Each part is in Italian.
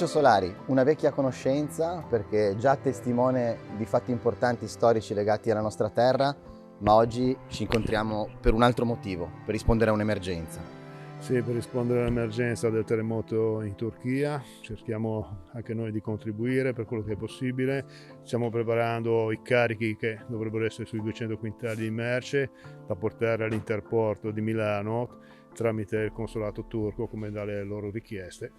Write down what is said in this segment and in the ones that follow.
Solari, una vecchia conoscenza perché già testimone di fatti importanti storici legati alla nostra terra, ma oggi ci incontriamo per un altro motivo, per rispondere a un'emergenza. Sì, per rispondere all'emergenza del terremoto in Turchia, cerchiamo anche noi di contribuire per quello che è possibile. Stiamo preparando i carichi che dovrebbero essere sui 200 quintali di merce da portare all'interporto di Milano tramite il consolato turco come dalle loro richieste.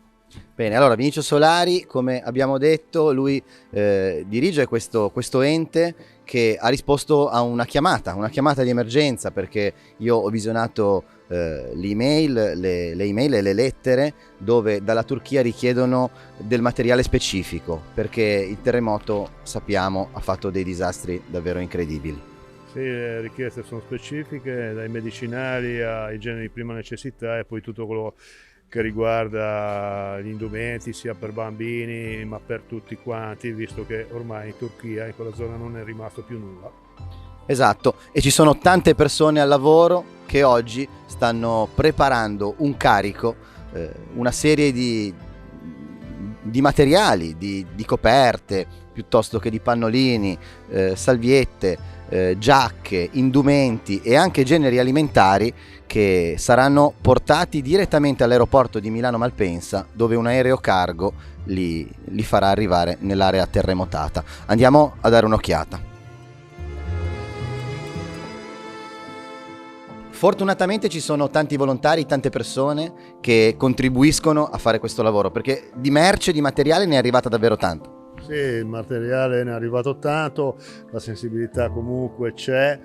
Bene, allora Vinicio Solari, come abbiamo detto, lui dirige questo ente che ha risposto a una chiamata di emergenza, perché io ho visionato le email e le lettere dove dalla Turchia richiedono del materiale specifico, perché il terremoto, sappiamo, ha fatto dei disastri davvero incredibili. Sì, le richieste sono specifiche, dai medicinali ai generi di prima necessità e poi tutto quello che riguarda gli indumenti sia per bambini ma per tutti quanti, visto che ormai in Turchia, in quella zona, non è rimasto più nulla. Esatto, e ci sono tante persone al lavoro che oggi stanno preparando un carico, una serie di materiali, di coperte, piuttosto che di pannolini, salviette, giacche, indumenti e anche generi alimentari che saranno portati direttamente all'aeroporto di Milano Malpensa, dove un aereo cargo li farà arrivare nell'area terremotata. Andiamo a dare un'occhiata. Fortunatamente ci sono tanti volontari, tante persone che contribuiscono a fare questo lavoro, perché di merce, di materiale ne è arrivata davvero tanta. Sì, il materiale ne è arrivato tanto, la sensibilità comunque c'è.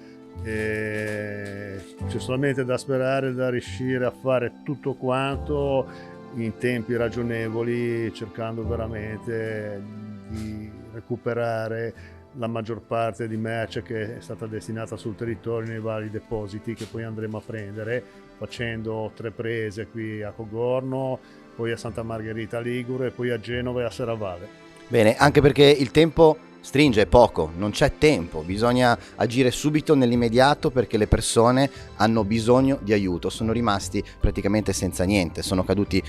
C'è solamente da sperare da riuscire a fare tutto quanto in tempi ragionevoli, cercando veramente di recuperare la maggior parte di merce che è stata destinata sul territorio nei vari depositi che poi andremo a prendere, facendo 3 prese qui a Cogorno, poi a Santa Margherita Ligure e poi a Genova e a Serravalle. Bene, anche perché il tempo stringe, è poco, non c'è tempo, bisogna agire subito nell'immediato perché le persone hanno bisogno di aiuto, sono rimasti praticamente senza niente, sono caduti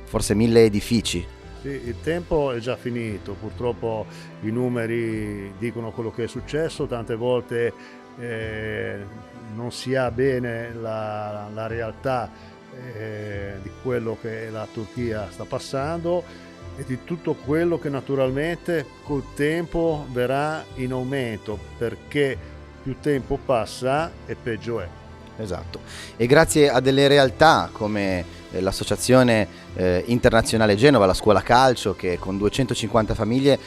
forse 1000 edifici. Sì, il tempo è già finito, purtroppo i numeri dicono quello che è successo, tante volte non si ha bene la realtà di quello che la Turchia sta passando e di tutto quello che naturalmente col tempo verrà in aumento, perché più tempo passa e peggio è. Esatto, e grazie a delle realtà come l'associazione internazionale Genova, la scuola calcio, che con 250 famiglie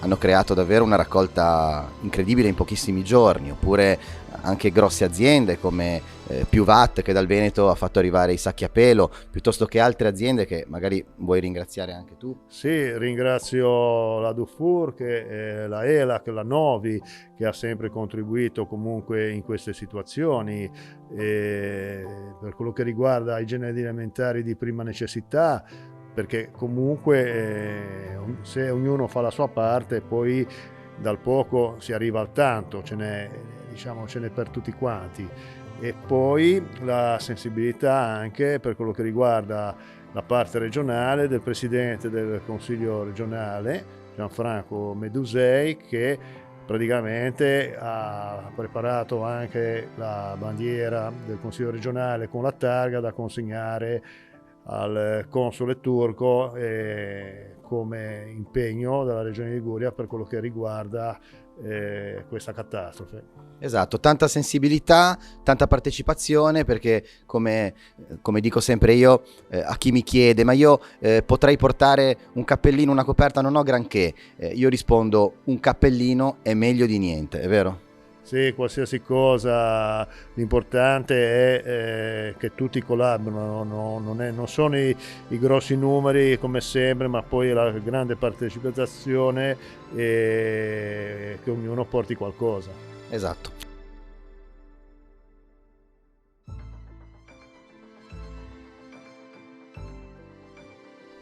hanno creato davvero una raccolta incredibile in pochissimi giorni, oppure anche grosse aziende come Piuvat, che dal Veneto ha fatto arrivare i sacchi a pelo, piuttosto che altre aziende che magari vuoi ringraziare anche tu. Sì, ringrazio la Dufour, la ELAC, la Novi, che ha sempre contribuito comunque in queste situazioni. Per quello che riguarda i generi alimentari di prima necessità, perché comunque se ognuno fa la sua parte, poi dal poco si arriva al tanto, ce n'è per tutti quanti. E poi la sensibilità anche per quello che riguarda la parte regionale del presidente del Consiglio regionale, Gianfranco Medusei, che praticamente ha preparato anche la bandiera del Consiglio regionale con la targa da consegnare al console turco come impegno della regione Liguria per quello che riguarda questa catastrofe. Esatto, tanta sensibilità, tanta partecipazione, perché come dico sempre io a chi mi chiede, ma io potrei portare un cappellino, una coperta, non ho granché, io rispondo: un cappellino è meglio di niente, è vero? Sì, qualsiasi cosa, l'importante è che tutti collaborino, non sono i grossi numeri come sempre, ma poi la grande partecipazione e che ognuno porti qualcosa. Esatto.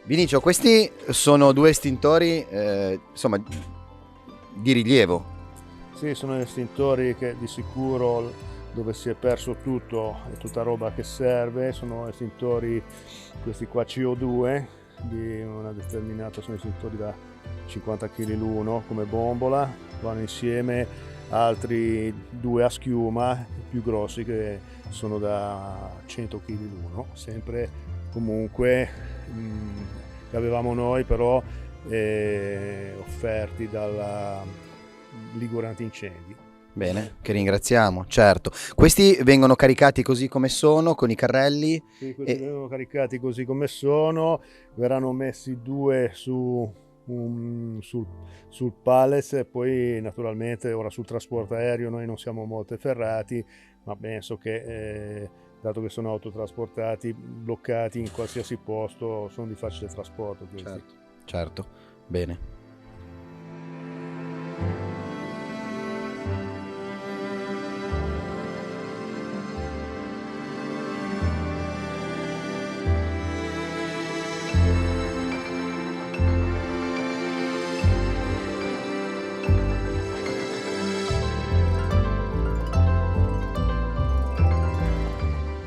Vinicio, questi sono 2 estintori, insomma, di rilievo. Sì, sono estintori che di sicuro dove si è perso tutto e tutta roba che serve, sono estintori questi qua CO2 di una determinata, sono istruttori da 50 kg l'uno come bombola, vanno insieme altri 2 a schiuma più grossi che sono da 100 kg l'uno, sempre comunque che avevamo noi però offerti dalla Ligure Antincendi. Bene, che ringraziamo, certo. Questi vengono caricati così come sono, con i carrelli? Sì, questi vengono caricati così come sono, verranno messi 2 sul pallets e poi naturalmente ora sul trasporto aereo noi non siamo molto ferrati, ma penso che dato che sono autotrasportati, bloccati in qualsiasi posto, sono di facile trasporto questi. Certo, certo, bene.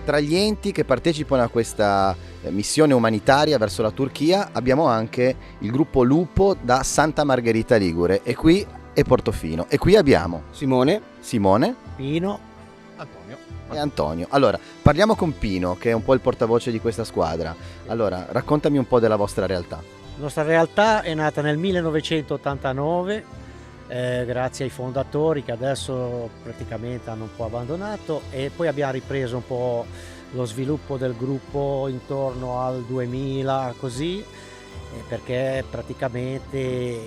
Tra gli enti che partecipano a questa missione umanitaria verso la Turchia abbiamo anche il gruppo Lupo da Santa Margherita Ligure e qui è Portofino e qui abbiamo Simone, Pino, Antonio. e Antonio. Allora, parliamo con Pino che è un po' il portavoce di questa squadra. Allora, raccontami un po' della vostra realtà. la nostra realtà è nata nel 1989 grazie ai fondatori che adesso praticamente hanno un po' abbandonato, e poi abbiamo ripreso un po' lo sviluppo del gruppo intorno al 2000 così, perché praticamente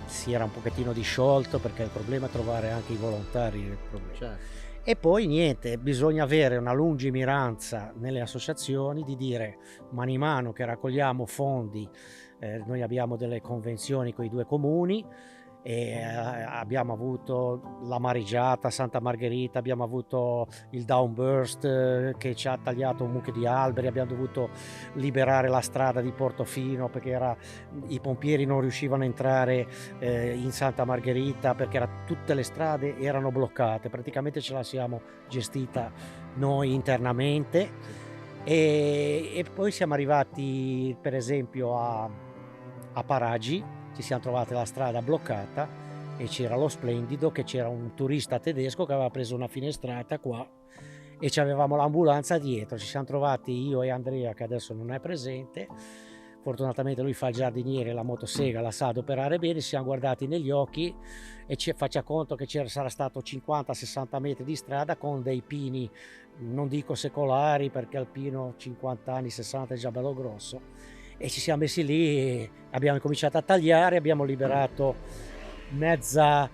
si era un pochettino disciolto, perché il problema è trovare anche i volontari del problema. E poi niente, bisogna avere una lungimiranza nelle associazioni di dire mano in mano che raccogliamo fondi, noi abbiamo delle convenzioni con i 2 comuni e abbiamo avuto la Marigiata, Santa Margherita, abbiamo avuto il downburst che ci ha tagliato un mucchio di alberi, abbiamo dovuto liberare la strada di Portofino perché i pompieri non riuscivano a entrare in Santa Margherita perché tutte le strade erano bloccate, praticamente ce la siamo gestita noi internamente e poi siamo arrivati per esempio a Paragi. Ci siamo trovati la strada bloccata e c'era lo Splendido, che c'era un turista tedesco che aveva preso una finestrata qua e avevamo l'ambulanza dietro. Ci siamo trovati io e Andrea, che adesso non è presente, fortunatamente lui fa il giardiniere, la motosega la sa adoperare bene, ci siamo guardati negli occhi e faccia conto che sarà stato 50-60 metri di strada con dei pini, non dico secolari perché al pino 50 anni, 60 è già bello grosso. E ci siamo messi lì, abbiamo cominciato a tagliare, abbiamo liberato mezza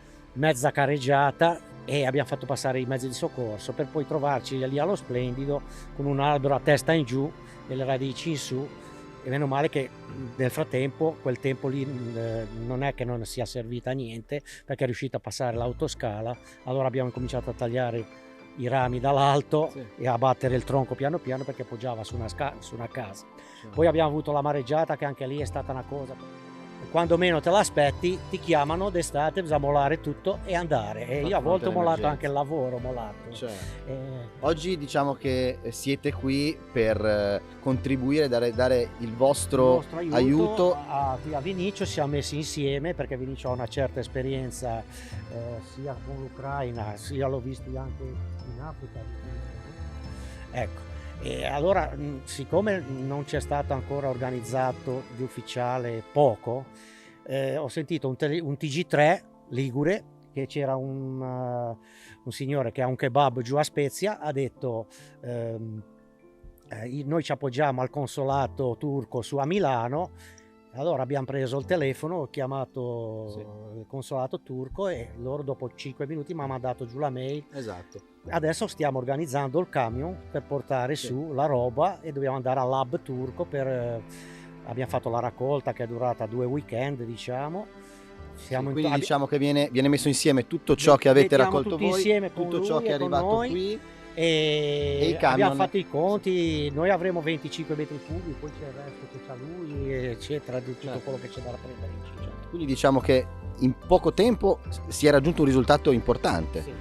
carreggiata e abbiamo fatto passare i mezzi di soccorso per poi trovarci lì allo Splendido con un albero a testa in giù e le radici in su, e meno male che nel frattempo quel tempo lì non è che non sia servita a niente perché è riuscito a passare l'autoscala, allora abbiamo cominciato a tagliare i rami dall'alto e a battere il tronco piano piano perché poggiava su una casa. Poi abbiamo avuto la mareggiata, che anche lì è stata una cosa, quando meno te l'aspetti ti chiamano d'estate, bisogna mollare tutto e andare, e io a volte ho mollato anche il lavoro, Oggi diciamo che siete qui per contribuire, dare il vostro aiuto a Vinicio. Siamo messi insieme perché Vinicio ha una certa esperienza sia con l'Ucraina, sia l'ho visti anche in Africa. Ecco, e allora siccome non c'è stato ancora organizzato di ufficiale poco, ho sentito un TG3 Ligure, che c'era un signore che ha un kebab giù a Spezia, ha detto noi ci appoggiamo al consolato turco a Milano. Allora abbiamo preso il telefono, ho chiamato il consolato turco e loro dopo 5 minuti mi hanno mandato giù la mail. Esatto. Adesso stiamo organizzando il camion per portare su la roba e dobbiamo andare all'hub turco abbiamo fatto la raccolta che è durata 2 weekend, diciamo. Quindi diciamo che viene messo insieme tutto ciò che avete raccolto voi, insieme tutto ciò che è arrivato qui. E i camion. Abbiamo fatto i conti, noi avremo 25 metri cubi, poi c'è il resto che c'ha lui, eccetera, di tutto quello che c'è da prendere in Ciccia. Quindi diciamo che in poco tempo si è raggiunto un risultato importante. Sì.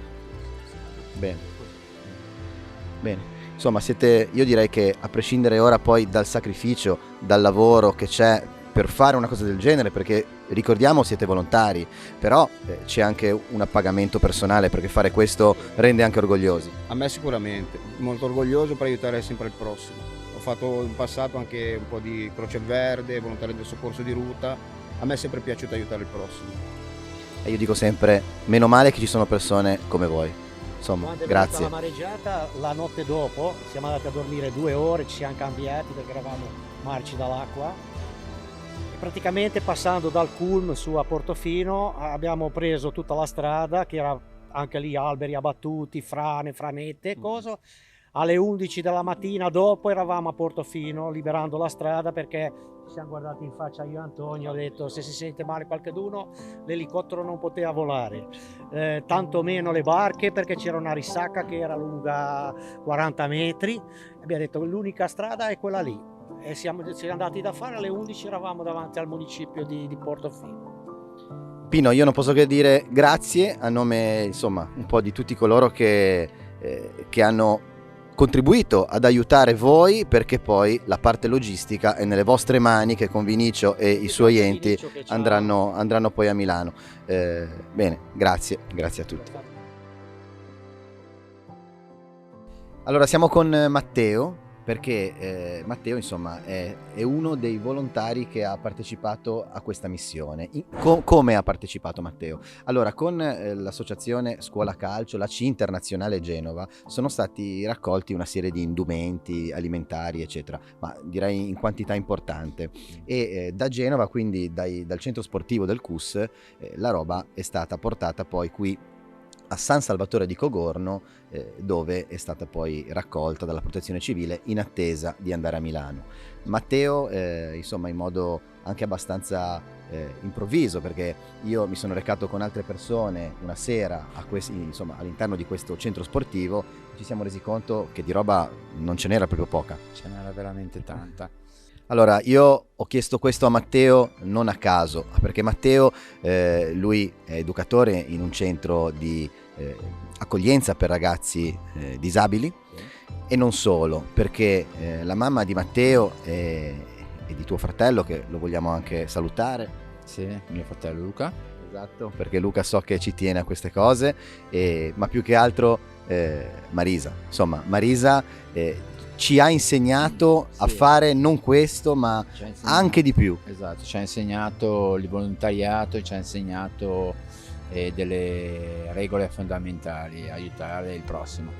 Bene. insomma io direi che a prescindere ora poi dal sacrificio, dal lavoro che c'è per fare una cosa del genere, perché ricordiamo siete volontari, però c'è anche un appagamento personale, perché fare questo rende anche orgogliosi. A me sicuramente, molto orgoglioso per aiutare sempre il prossimo. Ho fatto in passato anche un po' di Croce Verde, volontariato del soccorso di ruta, a me è sempre piaciuto aiutare il prossimo. E io dico sempre, meno male che ci sono persone come voi. Insomma, Quando è grazie. venuta la mareggiata, la notte dopo siamo andati a dormire 2 ore, ci siamo cambiati perché eravamo marci dall'acqua. Praticamente passando dal Culm su a Portofino abbiamo preso tutta la strada, che era anche lì alberi abbattuti, frane, franette e coso. Alle 11 della mattina dopo eravamo a Portofino liberando la strada, perché ci siamo guardati in faccia io e Antonio, ho detto se si sente male qualcuno l'elicottero non poteva volare, tanto meno le barche, perché c'era una risacca che era lunga 40 metri, abbiamo detto l'unica strada è quella lì. E siamo andati da fare, alle 11 eravamo davanti al municipio di Portofino. Pino, io non posso che dire grazie a nome, insomma, un po' di tutti coloro che hanno contribuito ad aiutare voi, perché poi la parte logistica è nelle vostre mani, che con Vinicio e i suoi enti andranno poi a Milano. Bene, grazie a tutti. Allora siamo con Matteo, perché Matteo insomma è uno dei volontari che ha partecipato a questa missione. Come ha partecipato Matteo? Allora, con l'associazione Scuola Calcio, la C Internazionale Genova, sono stati raccolti una serie di indumenti alimentari eccetera, ma direi in quantità importante, e da Genova, quindi dal centro sportivo del CUS, la roba è stata portata poi qui a San Salvatore di Cogorno, dove è stata poi raccolta dalla Protezione Civile in attesa di andare a Milano. Matteo, insomma, in modo anche abbastanza improvviso, perché io mi sono recato con altre persone una sera all'interno di questo centro sportivo, e ci siamo resi conto che di roba non ce n'era proprio poca. Ce n'era veramente tanta. Allora, io ho chiesto questo a Matteo non a caso, perché Matteo, lui è educatore in un centro di accoglienza per ragazzi disabili, e non solo, perché la mamma di Matteo e di tuo fratello, che lo vogliamo anche salutare. Sì, mio fratello Luca. Esatto, perché Luca so che ci tiene a queste cose, ma più che altro Marisa. Insomma, Marisa ci ha insegnato a fare non questo, ma anche di più. Esatto, ci ha insegnato il volontariato, ci ha insegnato delle regole fondamentali, aiutare il prossimo.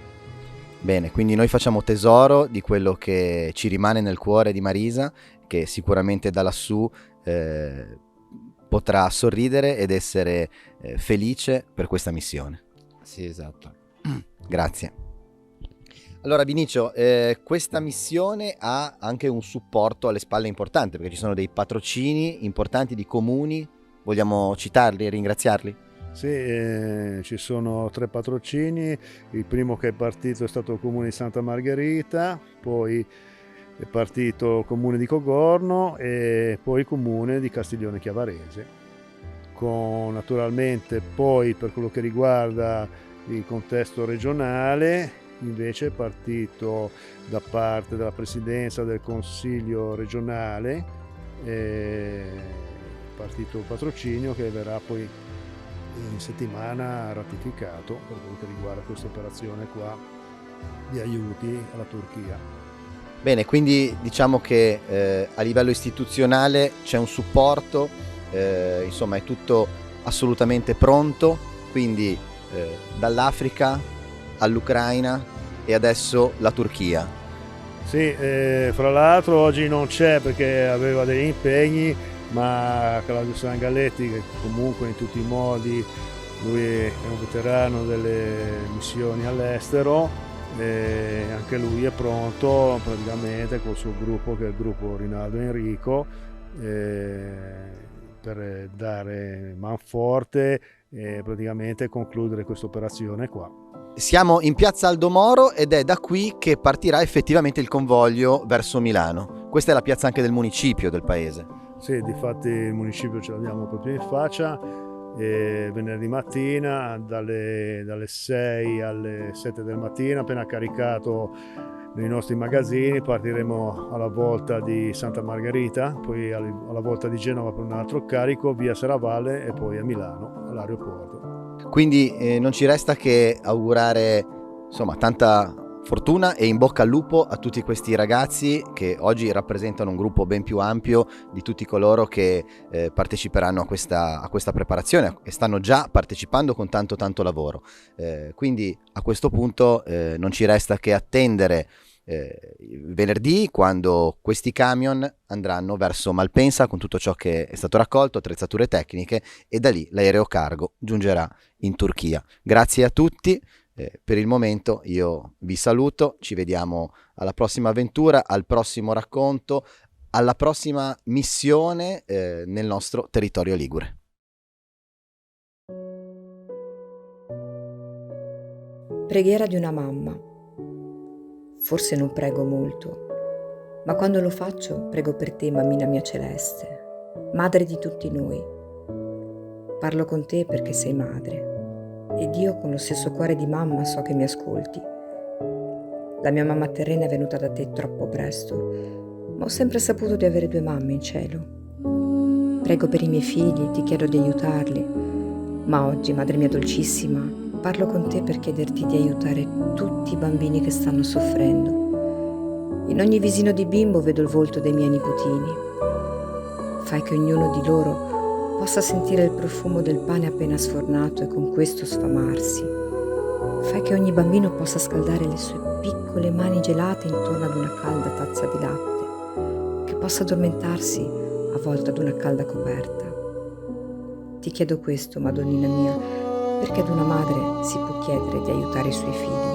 Bene, quindi noi facciamo tesoro di quello che ci rimane nel cuore di Marisa, che sicuramente da lassù potrà sorridere ed essere felice per questa missione. Sì, esatto. Grazie. Allora Vinicio, questa missione ha anche un supporto alle spalle importante, perché ci sono dei patrocini importanti di comuni. Vogliamo citarli e ringraziarli? Sì, ci sono 3 patrocini. Il primo che è partito è stato il Comune di Santa Margherita, poi è partito il Comune di Cogorno e poi il Comune di Castiglione Chiavarese. Con naturalmente poi, per quello che riguarda il contesto regionale, invece è partito da parte della Presidenza del Consiglio regionale, è partito il patrocinio che verrà poi in settimana ratificato per quello che riguarda questa operazione qua di aiuti alla Turchia. Bene, quindi diciamo che a livello istituzionale c'è un supporto, insomma è tutto assolutamente pronto, quindi dall'Africa all'Ucraina e adesso la Turchia. Sì, fra l'altro oggi non c'è perché aveva degli impegni, ma Claudio Sangalletti, che comunque in tutti i modi lui è un veterano delle missioni all'estero, anche lui è pronto praticamente col suo gruppo, che è il gruppo Rinaldo Enrico, per dare manforte e praticamente concludere questa operazione qua. Siamo in piazza Aldo Moro ed è da qui che partirà effettivamente il convoglio verso Milano. Questa è la piazza anche del municipio del paese. Sì, difatti il municipio ce l'abbiamo proprio in faccia, e venerdì mattina dalle 6 alle 7 del mattino, appena caricato nei nostri magazzini. Partiremo alla volta di Santa Margherita, poi alla volta di Genova per un altro carico, via Serravalle e poi a Milano all'aeroporto. Quindi non ci resta che augurare insomma tanta fortuna e in bocca al lupo a tutti questi ragazzi che oggi rappresentano un gruppo ben più ampio di tutti coloro che parteciperanno a questa preparazione e stanno già partecipando con tanto lavoro. Quindi a questo punto non ci resta che attendere venerdì, quando questi camion andranno verso Malpensa con tutto ciò che è stato raccolto, attrezzature tecniche, e da lì l'aereo cargo giungerà in Turchia. Grazie a tutti. Per il momento io vi saluto, ci vediamo alla prossima avventura, al prossimo racconto, alla prossima missione nel nostro territorio ligure. Preghiera di una mamma. Forse non prego molto, ma quando lo faccio prego per te, mammina mia celeste, madre di tutti noi. Parlo con te perché sei madre. Ed io con lo stesso cuore di mamma so che mi ascolti. La mia mamma terrena è venuta da te troppo presto, ma ho sempre saputo di avere 2 mamme in cielo. Prego per i miei figli, ti chiedo di aiutarli, ma oggi, madre mia dolcissima, parlo con te per chiederti di aiutare tutti i bambini che stanno soffrendo. In ogni visino di bimbo vedo il volto dei miei nipotini. Fai che ognuno di loro possa sentire il profumo del pane appena sfornato e con questo sfamarsi. Fai che ogni bambino possa scaldare le sue piccole mani gelate intorno ad una calda tazza di latte, che possa addormentarsi avvolto ad una calda coperta. Ti chiedo questo, Madonnina mia, perché ad una madre si può chiedere di aiutare i suoi figli.